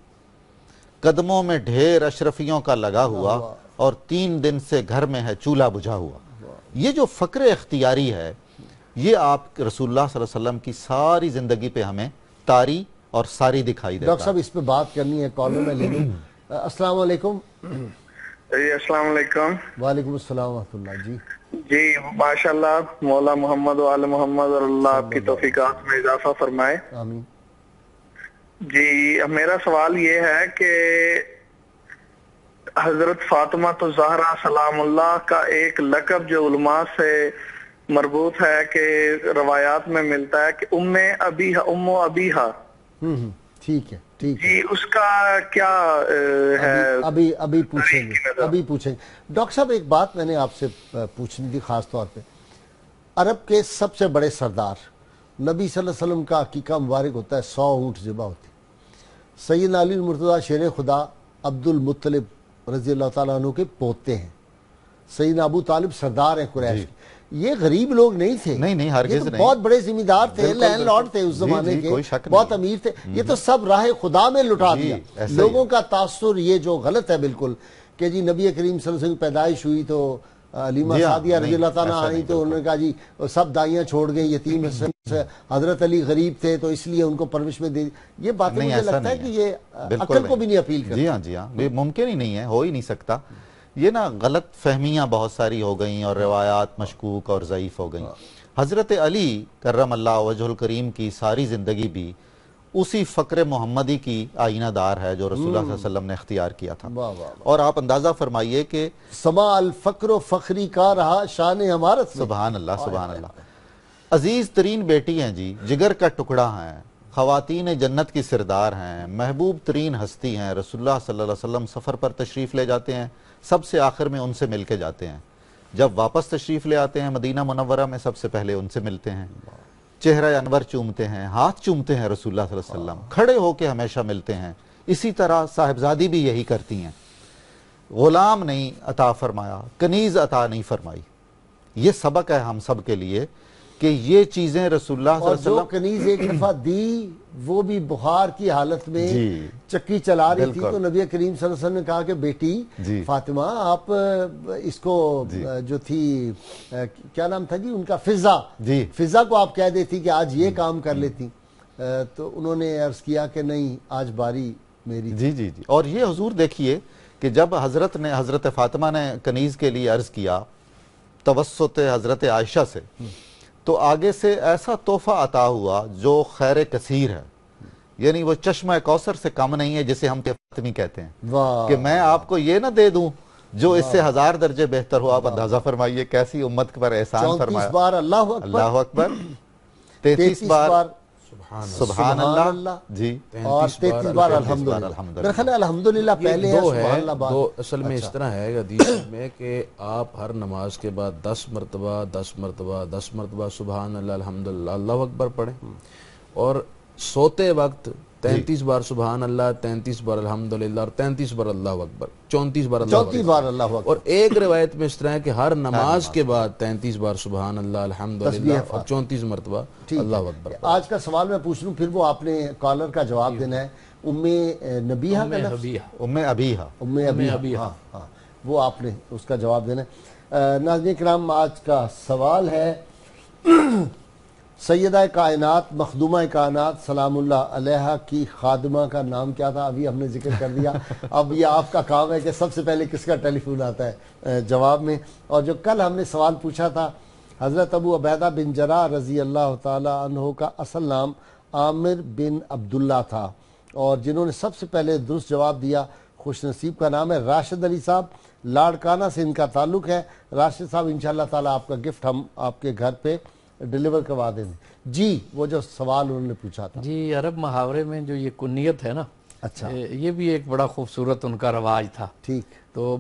قدموں میں ڈھیر اشرفیوں کا لگا ہوا، اور 3 دن سے گھر میں ہے چولہا بجھا ہوا۔ یہ جو فقر اختیاری ہے، یہ آپ رسول اللہ صلی اللہ علیہ وسلم کی ساری زندگی پہ ہمیں طاری اور ساری دکھائی دیتا ہے۔ ڈاکٹر صاحب اس پہ بات کرنی ہے، کالر میں لے لوں۔ السلام علیکم۔ السلام علیکم۔ وعلیکم السلام ورحمۃ اللہ۔ جی جی ماشاءاللہ، مولا محمد و آل محمد اور اللہ آپ کی توفیقات میں اضافہ فرمائے، آمین۔ جی میرا سوال یہ ہے کہ حضرت فاطمہ الزہرا سلام اللہ کا ایک لقب جو علماء سے مربوط ہے کہ روایات میں ملتا ہے کہ ام ابیہا، ٹھیک ہے ٹھیک ہے، جی اس کا کیا ہے؟ ابھی پوچھیں گے۔ ڈاکٹر صاحب ایک بات میں نے آپ سے پوچھنی تھی خاص طور پہ، عرب کے سب سے بڑے سردار نبی صلی اللہ علیہ وسلم کا عقیقہ مبارک ہوتا ہے، 100 اونٹ ذبح ہوتی، سیدنا علی المرتضیٰ شیر خدا عبد المطلب رضی اللہ تعالیٰ عنہ کے پوتے ہیں. سیدنا ابو طالب سردار ہیں قریش کے. یہ غریب لوگ نہیں تھے, نہیں ہرگز نہیں, بہت بڑے ذمہ دار تھے, لینڈ لارڈ تھے اس زمانے کے, بہت امیر تھے. یہ تو سب راہ خدا میں لٹا دیا. لوگوں کا تاثر یہ جو غلط ہے بالکل کہ جی نبی کریم صلی اللہ علیہ وسلم کی پیدائش ہوئی تو علیمہ سعدیہ رضی اللہ تعالیٰ آئی تو انہوں نے کہا جی سب دائیاں چھوڑ گئے, یتیم حضرت علی غریب تھے تو اس لیے ان کو پرورش میں دے. یہ باتیں مجھے لگتا ہے کہ یہ عقل کو بھی نہیں اپیل کرتی. جی ہاں ممکن ہی نہیں ہے, ہو ہی نہیں سکتا. یہ نا غلط فہمیاں بہت ساری ہو گئیں اور روایات مشکوک اور ضعیف ہو گئیں. حضرت علی کرم اللہ وجہ الکریم کی ساری زندگی بھی اسی فقر محمدی کی آئینہ دار ہے جو رسول اللہ صلی اللہ علیہ وسلم نے اختیار کیا تھا. اور آپ اندازہ فرمائیے کہ سما الفقر و فخری کا رہا شان ہمارت. سبحان اللہ سبحان اللہ. عزیز ترین بیٹی ہیں جی, جگر کا ٹکڑا ہیں, خواتین جنت کی سردار ہیں, محبوب ترین ہستی ہیں. رسول اللہ صلی اللہ علیہ وسلم سفر پر تشریف لے جاتے ہیں, سب سے آخر میں ان سے مل کے جاتے ہیں. جب واپس تشریف لے آتے ہیں مدینہ منورہ میں سب سے پہلے ان سے ملتے ہیں, چہرہ انور چومتے ہیں, ہاتھ چومتے ہیں رسول اللہ صلی اللہ علیہ وسلم, کھڑے ہو کے ہمیشہ ملتے ہیں. اسی طرح صاحبزادی بھی یہی کرتی ہیں. غلام نہیں عطا فرمایا, کنیز عطا نہیں فرمائی. یہ سبق ہے ہم سب کے لیے کہ یہ چیزیں رسول اللہ صلی اللہ علیہ وسلم. وسلم جو کنیز ایک دفعہ دی وہ بھی بخار کی حالت میں چکی چلا رہی تھی تو نبی کریم صلی اللہ علیہ وسلم نے کہا کہ بیٹی فاطمہ آپ اس کو جو تھی کیا نام تھا جی ان کا, فضا کو آپ کہہ دیتی کہ آج یہ کام کر لیتی. تو انہوں نے عرض کیا کہ نہیں آج باری میری. جی. اور یہ حضور دیکھیے کہ جب حضرت فاطمہ نے کنیز کے لیے عرض کیا توسط حضرت عائشہ سے, تو آگے سے ایسا تحفہ عطا ہوا جو خیر کثیر ہے. یعنی وہ چشمہ کوثر سے کم نہیں ہے جسے ہم فاطمی کہتے ہیں کہ میں آپ کو یہ نہ دے دوں جو اس سے 1000 درجے بہتر ہو. آپ اندازہ فرمائیے کیسی امت پر احسان فرمایا. 34 بار اللہ اکبر, 33 بار سبحان اللہ جی, اور 33 بار الحمدللہ. پہلے ہے دو اصل میں اس طرح ہے حدیث میں کہ آپ ہر نماز کے بعد 10 مرتبہ سبحان اللہ الحمدللہ اللہ اکبر پڑھیں, اور سوتے وقت 33 بار سبحان اللہ, 33 بار الحمدللہ اور 33 بار اللہ اکبر, 34 بار اللہ اکبر. اور ایک روایت میں اس طرح ہے کہ ہر نماز کے بعد 33 بار سبحان اللہ الحمدللہ اور 34 مرتبہ اللہ اکبر. آج کا سوال میں پوچھ لوں, پھر وہ آپ نے کالر کا جواب دینا ہے. ام ابیہا, وہ آپ نے اس کا جواب دینا ہے. ناظرین کرام, آج کا سوال ہے سیدہ کائنات مخدومہ کائنات سلام اللہ علیہا کی خادمہ کا نام کیا تھا؟ ابھی ہم نے ذکر کر دیا. اب یہ آپ کا کام ہے کہ سب سے پہلے کس کا ٹیلی فون آتا ہے جواب میں. اور جو کل ہم نے سوال پوچھا تھا, حضرت ابو عبیدہ بن جراح رضی اللہ تعالی عنہ کا اصل نام عامر بن عبداللہ تھا, اور جنہوں نے سب سے پہلے درست جواب دیا خوش نصیب کا نام ہے راشد علی صاحب. لاڑکانہ سے ان کا تعلق ہے. راشد صاحب انشاءاللہ تعالی آپ کا گفٹ ہم آپ کے گھر پہ ڈیلیور کروا دیں گے. جی وہ جو سوال انہوں نے پوچھا تھا جی, عرب محاورے میں جو یہ کنیت ہے نا, اچھا یہ بھی ایک بڑا خوبصورت ان کا رواج تھا. ٹھیک, تو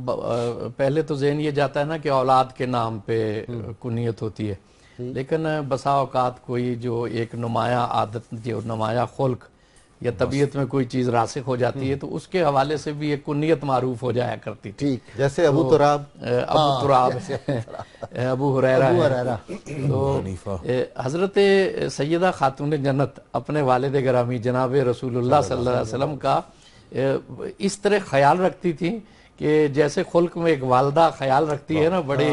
پہلے تو ذہن یہ جاتا ہے نا کہ اولاد کے نام پہ کنیت ہوتی ہے, لیکن بسا اوقات کوئی جو ایک نمایاں عادت جو نمایاں خلق یا طبیعت میں کوئی چیز راسخ ہو جاتی ہے تو اس کے حوالے سے بھی ایک کنیت معروف ہو جایا کرتی تھی. ٹھیک, جیسے ابو تراب, ابو ہریرہ. تو حضرت سیدہ خاتون جنت اپنے والد گرامی جناب رسول اللہ صلی اللہ علیہ وسلم کا اس طرح خیال رکھتی تھی کہ جیسے خلق میں ایک والدہ خیال رکھتی ہے نا بڑی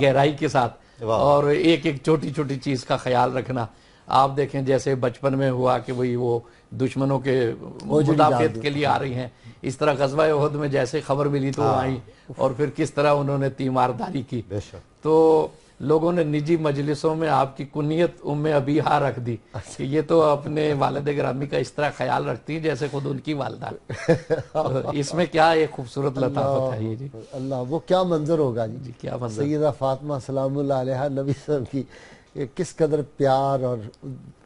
گہرائی کے ساتھ, اور ایک ایک چھوٹی چھوٹی چیز کا خیال رکھنا. آپ دیکھیں جیسے بچپن میں ہوا کہ وہی وہ دشمنوں کے مدافعت کے لیے آ رہی ہیں, اس طرح غزوہ احد میں جیسے خبر ملی تو آئی, اور پھر کس طرح انہوں نے تیمارداری کی. تو لوگوں نے نجی مجلسوں میں آپ کی کنیت ام ابیہا رکھ دی کہ یہ تو اپنے والد گرامی کا اس طرح خیال رکھتی ہیں جیسے خود ان کی والدہ. اس میں کیا ایک خوبصورت لطافت ہے. جی اللہ, وہ کیا منظر ہوگا جی, کیا منظر. سیدہ فاطمہ سلام اللہ علیہا نبی صلی اللہ علیہ وسلم کی کس قدر پیار, اور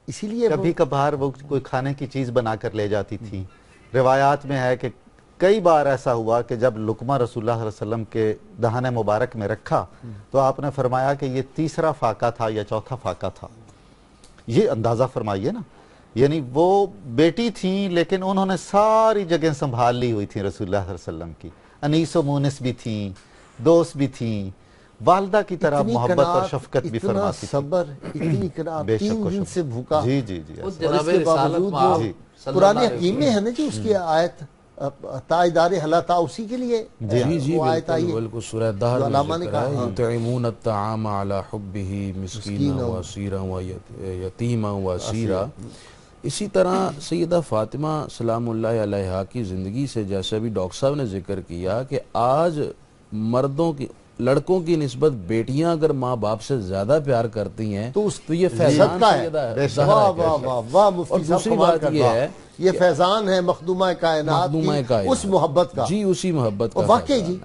اسی لیے کبھی کبھار وہ کوئی کھانے کی چیز بنا کر لے جاتی تھی. روایات میں ہے کہ کئی بار ایسا ہوا کہ جب لقمہ رسول اللہ صلی اللہ علیہ وسلم کے دہن مبارک میں رکھا تو آپ نے فرمایا کہ یہ تیسرا فاقہ تھا یا چوتھا فاقہ تھا. یہ اندازہ فرمائیے نا یعنی وہ بیٹی تھیں لیکن انہوں نے ساری جگہ سنبھال لی ہوئی تھیں رسول اللہ صلی اللہ علیہ وسلم کی. انیس و مونس بھی تھیں, دوست بھی تھیں, والدہ کی طرح محبت اور شفقت بھی فرماتی تھی. صبر, اتنی قناعت, 3 دن سے بھوکا. جی جی جی. اور اس کے باوجود جو قرآن حکیم میں ہے نا جی اس کی آیت تاجدار حلاتا اسی کے لیے وہ آیت آئی ہے. بالکل سورہ دہر علامہ نے کہا یطعمون الطعام علی حبہ مسکینا و اسیرا و یتیما و اسیرا. اسی طرح سیدہ فاطمہ سلام اللہ علیہا کی زندگی سے جیسے ابھی ڈاکٹر صاحب نے ذکر کیا کہ آج مردوں کی لڑکوں کی نسبت بیٹیاں اگر ماں باپ سے زیادہ پیار کرتی ہیں تو یہ فیضان ہے. اور دوسری بات یہ ہے یہ فیضان ہے مخدومہ کائنات کی اس محبت کا. جی اسی محبت کا واقعی جی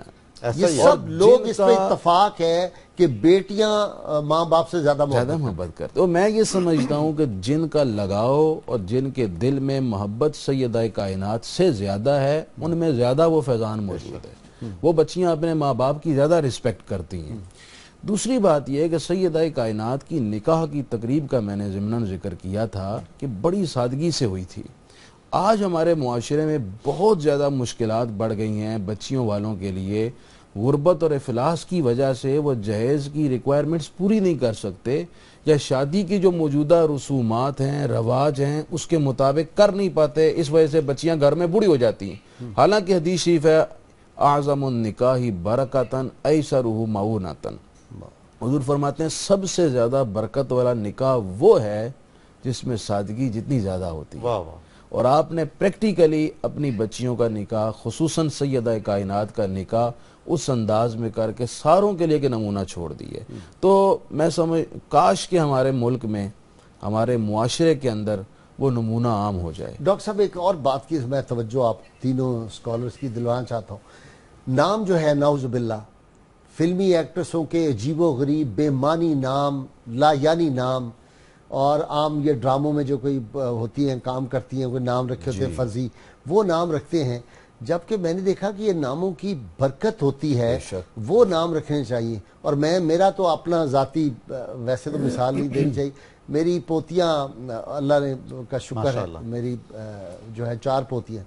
یہ سب لوگ اس پہ اتفاق ہے کہ بیٹیاں ماں باپ سے زیادہ محبت کرتے. اور میں یہ سمجھتا ہوں کہ جن کا لگاؤ اور جن کے دل میں محبت سیدہ کائنات سے زیادہ ہے ان میں زیادہ وہ فیضان موجود ہے. وہ بچیاں اپنے ماں باپ کی زیادہ رسپیکٹ کرتی ہیں. دوسری بات یہ ہے کہ سیدہ کائنات کی نکاح کی تقریب کا میں نے ضمناً ذکر کیا تھا کہ بڑی سادگی سے ہوئی تھی. آج ہمارے معاشرے میں بہت زیادہ مشکلات بڑھ گئی ہیں بچیوں والوں کے لیے. غربت اور افلاس کی وجہ سے وہ جہیز کی ریکوائرمنٹس پوری نہیں کر سکتے یا شادی کی جو موجودہ رسومات ہیں رواج ہیں اس کے مطابق کر نہیں پاتے. اس وجہ سے بچیاں گھر میں بوڑھی ہو جاتی ہیں. حالانکہ حدیث شریف ہے اعظم النکاح برکتاً ایسرہ معونتاً. حضور فرماتے ہیں سب سے زیادہ برکت والا نکاح وہ ہے جس میں سادگی جتنی زیادہ ہوتی ہے. اور آپ نے پریکٹیکلی اپنی بچیوں کا نکاح خصوصاً سیدہ کائنات کا نکاح اس انداز میں کر کے ساروں کے لیے کہ نمونہ چھوڑ دیے. تو میں کاش کہ ہمارے ملک میں ہمارے معاشرے کے اندر وہ نمونہ عام ہو جائے. ڈاکٹر صاحب ایک اور بات کی میں توجہ آپ تینوں اسکالرز کی دلوانا چاہتا ہوں. نام جو ہے نعوذ باللہ فلمی ایکٹرسوں کے عجیب و غریب بے معنی نام, لا یعنی نام, اور عام یہ ڈراموں میں جو کوئی ہوتی ہیں کام کرتی ہیں کوئی نام رکھے ہوتے ہیں فرضی, وہ نام رکھتے ہیں. جبکہ میں نے دیکھا کہ یہ ناموں کی برکت ہوتی ہے, وہ نام رکھنے چاہیے. اور میرا تو اپنا ذاتی ویسے تو مثال نہیں دینی چاہیے. میری پوتیاں اللہ نے کا شکر ہے میری جو ہے 4 پوتیاں,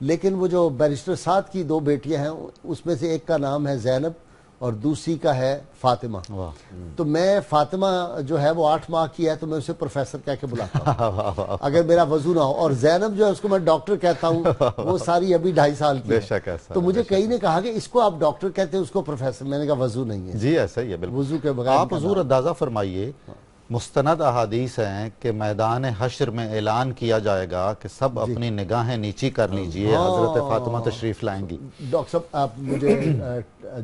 لیکن وہ جو بیرسٹر سعد کی 2 بیٹیاں ہیں اس میں سے ایک کا نام ہے زینب اور دوسری کا ہے فاطمہ. تو میں فاطمہ جو ہے وہ 8 ماہ کی ہے تو میں اسے پروفیسر کہہ کے بلاتا ہوں اگر میرا وضو نہ ہو. اور زینب جو ہے اس کو میں ڈاکٹر کہتا ہوں, وہ ساری ابھی 2.5 سال کی ہے. تو مجھے کئی نے کہا کہ اس کو آپ ڈاکٹر کہتے ہیں اس کو پروفیسر. میں نے کہا وضو نہیں ہے. جی ایسا ہی ہے بالکل. وضو کے بغیر آپ حضور اندازہ فرمائیے مستند احادیث ہیں کہ میدان حشر میں اعلان کیا جائے گا کہ سب اپنی نگاہیں نیچی کر لیجئے, حضرت فاطمہ تشریف لائیں گی. ڈاکٹر صاحب آپ مجھے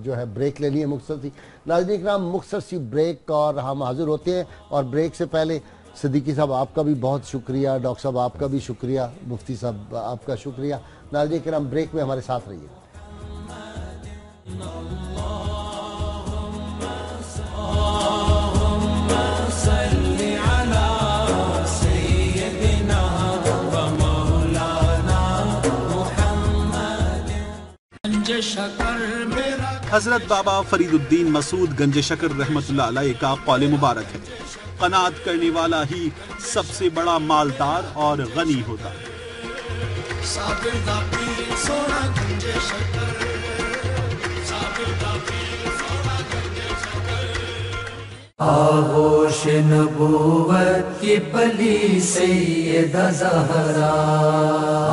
جو ہے بریک لینی ہے مختصر سی. ناظرین اکرام مختصر سی بریک اور ہم حاضر ہوتے ہیں. اور بریک سے پہلے صدیقی صاحب آپ کا بھی بہت شکریہ, ڈاکٹر صاحب آپ کا بھی شکریہ, مفتی صاحب آپ کا شکریہ. ناظرین اکرام بریک میں ہمارے ساتھ رہیے. حضرت بابا فرید الدین مسعود گنج شکر رحمت اللہ علیہ کا قول مبارک ہے, قناعت کرنے والا ہی سب سے بڑا مالدار اور غنی ہوتا ہے. آغوش نبوت کی پلی سیدہ زہرا,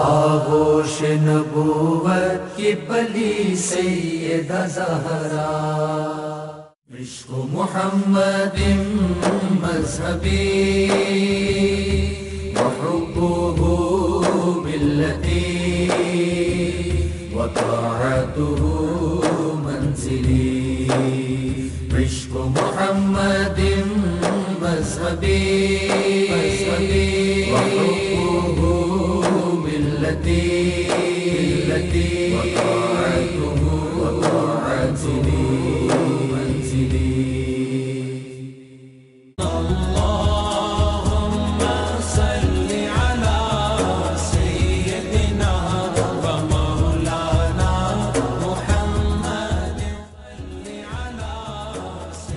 آغوش نبوت کی پلی سیدہ زہرا. عشق محمد مذہبی وحبہ ملتی وطاعتہ منزلی. عشق محمد مذہبی وحبہ ملتی وطاعتہ منزلی.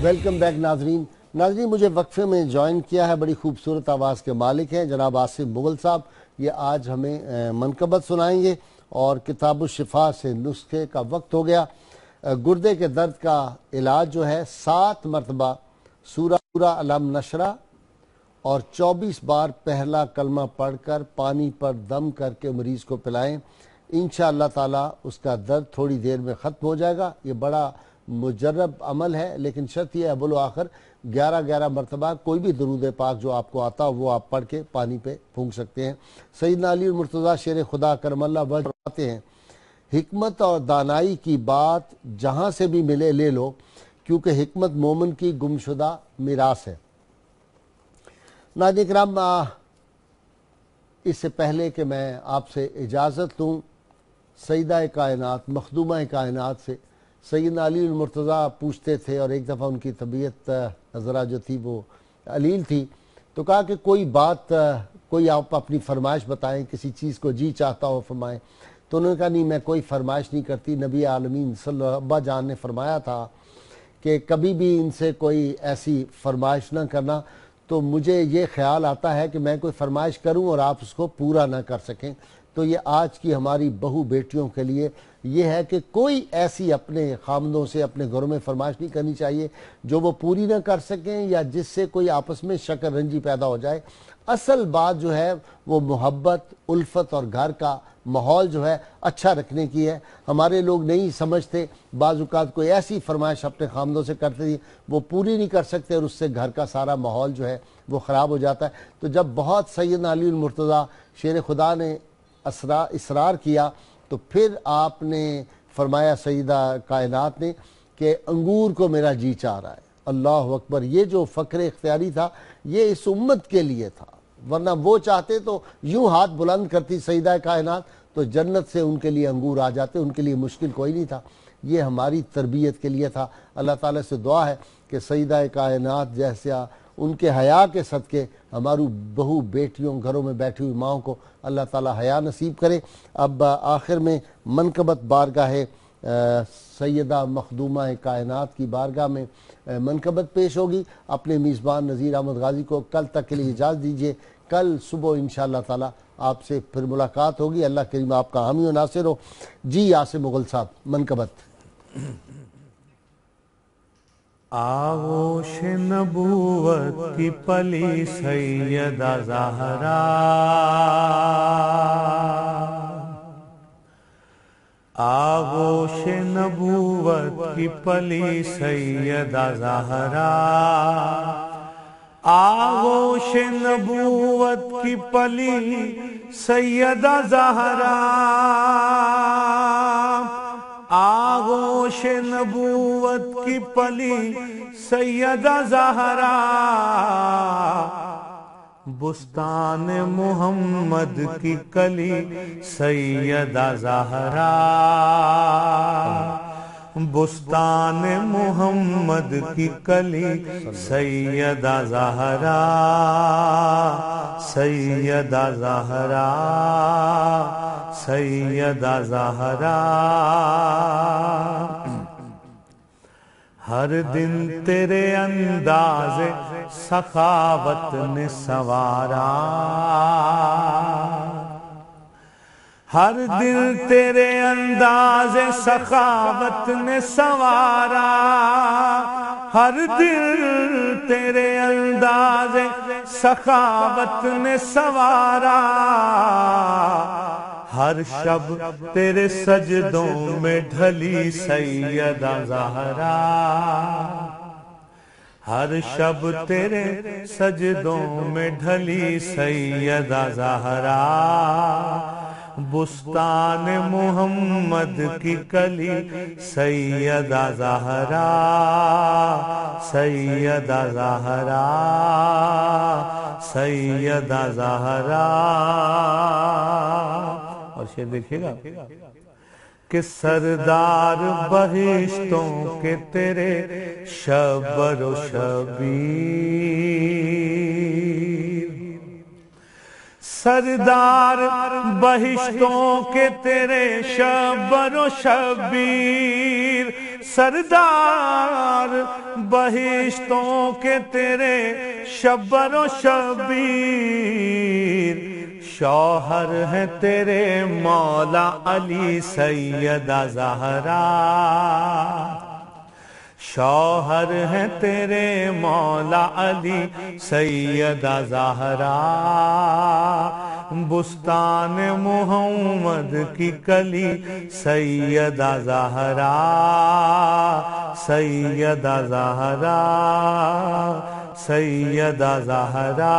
ویلکم بیک ناظرین. ناظرین مجھے وقفے میں جوائن کیا ہے بڑی خوبصورت آواز کے مالک ہیں جناب آصف مغل صاحب. یہ آج ہمیں منقبت سنائیں گے اور کتاب الشفا سے نسخے کا وقت ہو گیا. گردے کے درد کا علاج جو ہے 7 مرتبہ سورہ علم نشرہ اور 24 بار پہلا کلمہ پڑھ کر پانی پر دم کر کے مریض کو پلائیں. انشاءاللہ تعالی اس کا درد تھوڑی دیر میں ختم ہو جائے گا. یہ بڑا مجرب عمل ہے لیکن شرط یہ اول و آخر 11 مرتبہ کوئی بھی درود پاک جو آپ کو آتا وہ آپ پڑھ کے پانی پہ پھونک سکتے ہیں. سیدنا علی المرتضیٰ شیر خدا کرم اللہ وجہ فرماتے ہیں حکمت اور دانائی کی بات جہاں سے بھی ملے لے لو کیونکہ حکمت مومن کی گمشدہ میراث ہے. ناظرین کرام اس سے پہلے کہ میں آپ سے اجازت لوں سیدہ کائنات مخدومہ کائنات سے سیدنا علی المرتضیٰ پوچھتے تھے اور ایک دفعہ ان کی طبیعت ذرا جو تھی وہ علیل تھی تو کہا کہ کوئی بات کوئی آپ اپنی فرمائش بتائیں کسی چیز کو جی چاہتا ہو فرمائیں. تو انہوں نے کہا نہیں میں کوئی فرمائش نہیں کرتی. نبی عالمین صلی اللہ ابا جان نے فرمایا تھا کہ کبھی بھی ان سے کوئی ایسی فرمائش نہ کرنا. تو مجھے یہ خیال آتا ہے کہ میں کوئی فرمائش کروں اور آپ اس کو پورا نہ کر سکیں. تو یہ آج کی ہماری بہو بیٹیوں کے لیے یہ ہے کہ کوئی ایسی اپنے خامدوں سے اپنے گھروں میں فرمائش نہیں کرنی چاہیے جو وہ پوری نہ کر سکیں یا جس سے کوئی آپس میں شکر رنجی پیدا ہو جائے. اصل بات جو ہے وہ محبت الفت اور گھر کا ماحول جو ہے اچھا رکھنے کی ہے. ہمارے لوگ نہیں سمجھتے بعض اوقات کوئی ایسی فرمائش اپنے خامدوں سے کرتے تھے وہ پوری نہیں کر سکتے اور اس سے گھر کا سارا ماحول جو ہے وہ خراب ہو جاتا ہے. تو جب بہت سیدنا علی المرتضیٰ شیر خدا نے اصرار کیا تو پھر آپ نے فرمایا سیدہ کائنات نے کہ انگور کو میرا جی چاہ رہا ہے. اللہ اکبر. یہ جو فقر اختیاری تھا یہ اس امت کے لیے تھا ورنہ وہ چاہتے تو یوں ہاتھ بلند کرتی سیدہ کائنات تو جنت سے ان کے لیے انگور آ جاتے. ان کے لیے مشکل کوئی نہیں تھا. یہ ہماری تربیت کے لیے تھا. اللہ تعالیٰ سے دعا ہے کہ سیدہ کائنات جیسا ان کے حیا کے صدقے ہمارو بہو بیٹیوں گھروں میں بیٹھی ہوئی ماؤں کو اللہ تعالیٰ حیا نصیب کرے. اب آخر میں منقبت بارگاہ سیدہ مخدومہ کائنات کی بارگاہ میں منقبت پیش ہوگی. اپنے میزبان نذیر احمد غازی کو کل تک کے لیے اجازت دیجیے. کل صبح انشاءاللہ تعالیٰ آپ سے پھر ملاقات ہوگی. اللہ کریم آپ کا حامی و ناصر ہو. جی آصف مغل صاحب منقبت. آغوش نبوت کی پلی سیدہ زہرا آغوش نبوت کی پلی سیدہ زہرا آغوش نبوت کی پلی سیدہ زہرا آغوش نبوت کی پلی سیدہ زہرا بستان محمد کی کلی سیدہ زہرا بستان محمد کی کلی سیدہ زہرا سیدہ زہرا سیدہ زہرا ہر دن تیرے انداز سخاوت نے سوارا ہر دل تیرے انداز سخاوت نے سوارا ہر دل تیرے انداز سخاوت نے سوارا ہر شب تیرے سجدوں میں ڈھلی سیدہ زہرا ہر شب تیرے سجدوں میں ڈھلی سیدہ زہرا بستان محمد کی کلی سیدہ زہرا سیدہ زہرا سیدہ زہرا. اور شعر دیکھیے گا کہ سردار بہشتوں کے تیرے شبر و شبیر سردار بہشتوں کے تیرے شبر و شبیر سردار بہشتوں کے تیرے شبر و شبیر شوہر ہے تیرے مولا علی سیدہ زہرا شوہر ہے تیرے مولا علی سیدہ زہرا بستان محمد کی کلی سیدہ زہرا سیدہ زہرا سیدہ زہرا